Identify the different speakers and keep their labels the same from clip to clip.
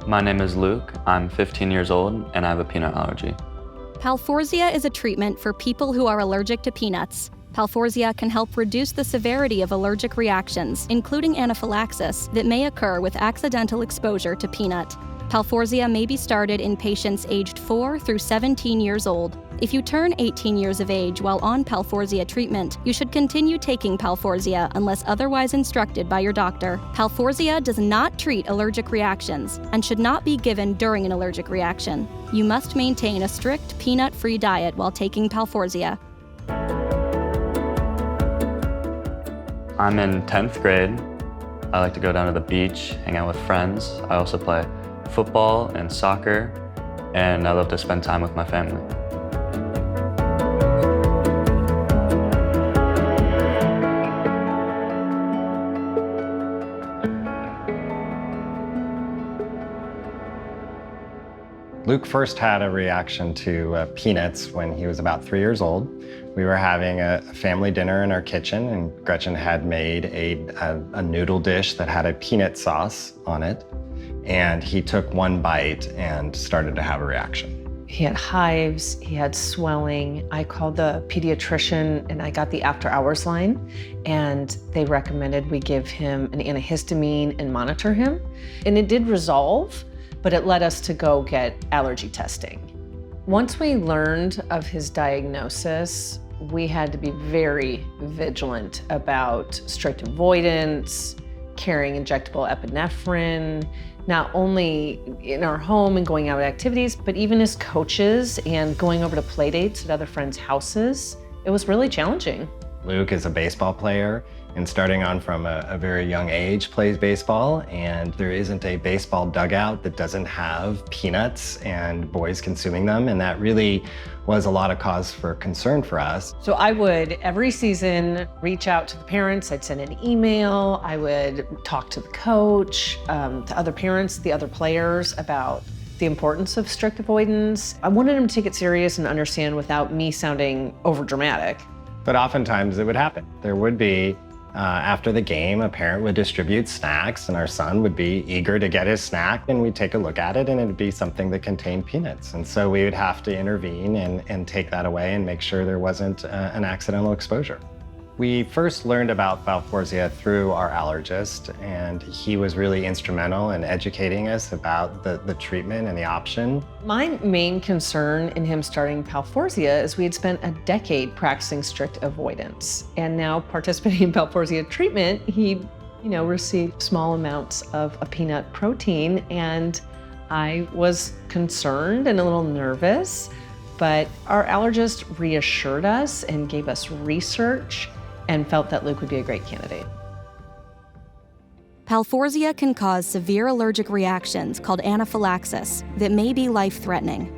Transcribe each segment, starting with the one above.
Speaker 1: My name is Luke. I'm 15 years old and I have a peanut allergy.
Speaker 2: PALFORZIA is a treatment for people who are allergic to peanuts. PALFORZIA can help reduce the severity of allergic reactions, including anaphylaxis, that may occur with accidental exposure to peanut. PALFORZIA may be started in patients aged 4 through 17 years old. If you turn 18 years of age while on PALFORZIA treatment, you should continue taking PALFORZIA unless otherwise instructed by your doctor. PALFORZIA does not treat allergic reactions and should not be given during an allergic reaction. You must maintain a strict peanut-free diet while taking PALFORZIA.
Speaker 1: I'm in 10th grade. I like to go down to the beach, hang out with friends. I also play football and soccer, and I love to spend time with my family.
Speaker 3: Luke first had a reaction to peanuts when he was about 3 years old. We were having a family dinner in our kitchen, and Gretchen had made a noodle dish that had a peanut sauce on it. And he took one bite and started to have a reaction.
Speaker 4: He had hives, he had swelling. I called the pediatrician and I got the after hours line, and they recommended we give him an antihistamine and monitor him. And it did resolve, but it led us to go get allergy testing. Once we learned of his diagnosis, we had to be very vigilant about strict avoidance, carrying injectable epinephrine, not only in our home and going out at activities, but even as coaches and going over to play dates at other friends' houses. It was really challenging.
Speaker 3: Luke is a baseball player, and starting on from a very young age plays baseball, and there isn't a baseball dugout that doesn't have peanuts and boys consuming them, and that really was a lot of cause for concern for us.
Speaker 4: So I would, every season, reach out to the parents. I'd send an email. I would talk to the coach, to other parents, the other players about the importance of strict avoidance. I wanted them to take it serious and understand without me sounding overdramatic.
Speaker 3: But oftentimes it would happen. There would be, after the game, a parent would distribute snacks, and our son would be eager to get his snack, and we'd take a look at it, and it'd be something that contained peanuts. And so we would have to intervene and take that away and make sure there wasn't an accidental exposure. We first learned about PALFORZIA through our allergist, and he was really instrumental in educating us about the treatment and the option.
Speaker 4: My main concern in him starting PALFORZIA is we had spent a decade practicing strict avoidance, and now participating in PALFORZIA treatment, he received small amounts of a peanut protein, and I was concerned and a little nervous, but our allergist reassured us and gave us research and felt that Luke would be a great candidate.
Speaker 2: PALFORZIA can cause severe allergic reactions called anaphylaxis that may be life-threatening.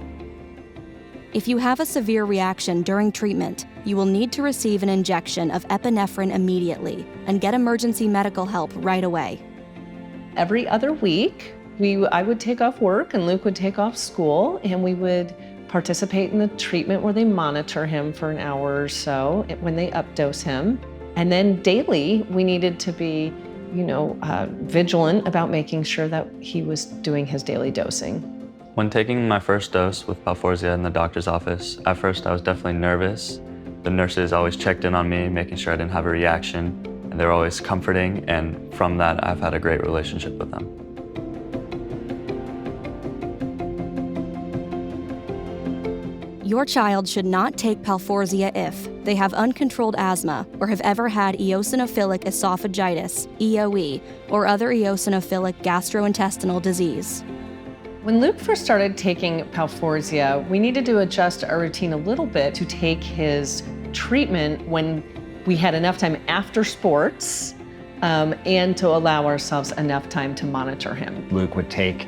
Speaker 2: If you have a severe reaction during treatment, you will need to receive an injection of epinephrine immediately and get emergency medical help right away.
Speaker 4: Every other week, I would take off work and Luke would take off school, and we would participate in the treatment where they monitor him for an hour or so when they updose him. And then daily, we needed to be, vigilant about making sure that he was doing his daily dosing.
Speaker 1: When taking my first dose with PALFORZIA in the doctor's office, at first I was definitely nervous. The nurses always checked in on me, making sure I didn't have a reaction, and they were always comforting, and from that I've had a great relationship with them.
Speaker 2: Your child should not take PALFORZIA if they have uncontrolled asthma or have ever had eosinophilic esophagitis, EOE, or other eosinophilic gastrointestinal disease.
Speaker 4: When Luke first started taking PALFORZIA, we needed to adjust our routine a little bit to take his treatment when we had enough time after sports and to allow ourselves enough time to monitor him.
Speaker 3: Luke would take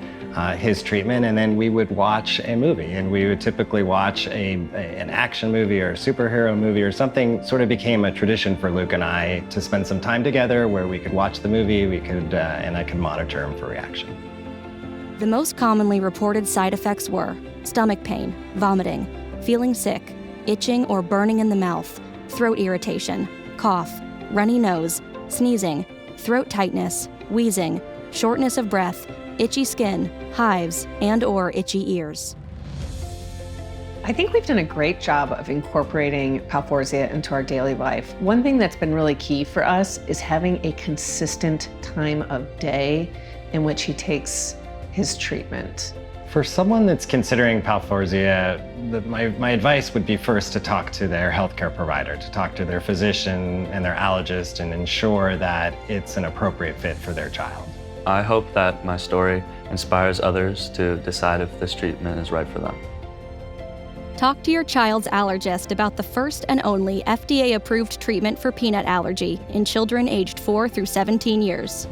Speaker 3: his treatment, and then we would watch a movie, and we would typically watch an action movie or a superhero movie or something. Sort of became a tradition for Luke and I to spend some time together where we could watch the movie, and I could monitor him for reaction.
Speaker 2: The most commonly reported side effects were stomach pain, vomiting, feeling sick, itching or burning in the mouth, throat irritation, cough, runny nose, sneezing, throat tightness, wheezing, shortness of breath, itchy skin, hives, and/or itchy ears.
Speaker 4: I think we've done a great job of incorporating PALFORZIA into our daily life. One thing that's been really key for us is having a consistent time of day in which he takes his treatment.
Speaker 3: For someone that's considering PALFORZIA, my advice would be first to talk to their healthcare provider, to talk to their physician and their allergist and ensure that it's an appropriate fit for their child.
Speaker 1: I hope that my story inspires others to decide if this treatment is right for them.
Speaker 2: Talk to your child's allergist about the first and only FDA-approved treatment for peanut allergy in children aged 4 through 17 years.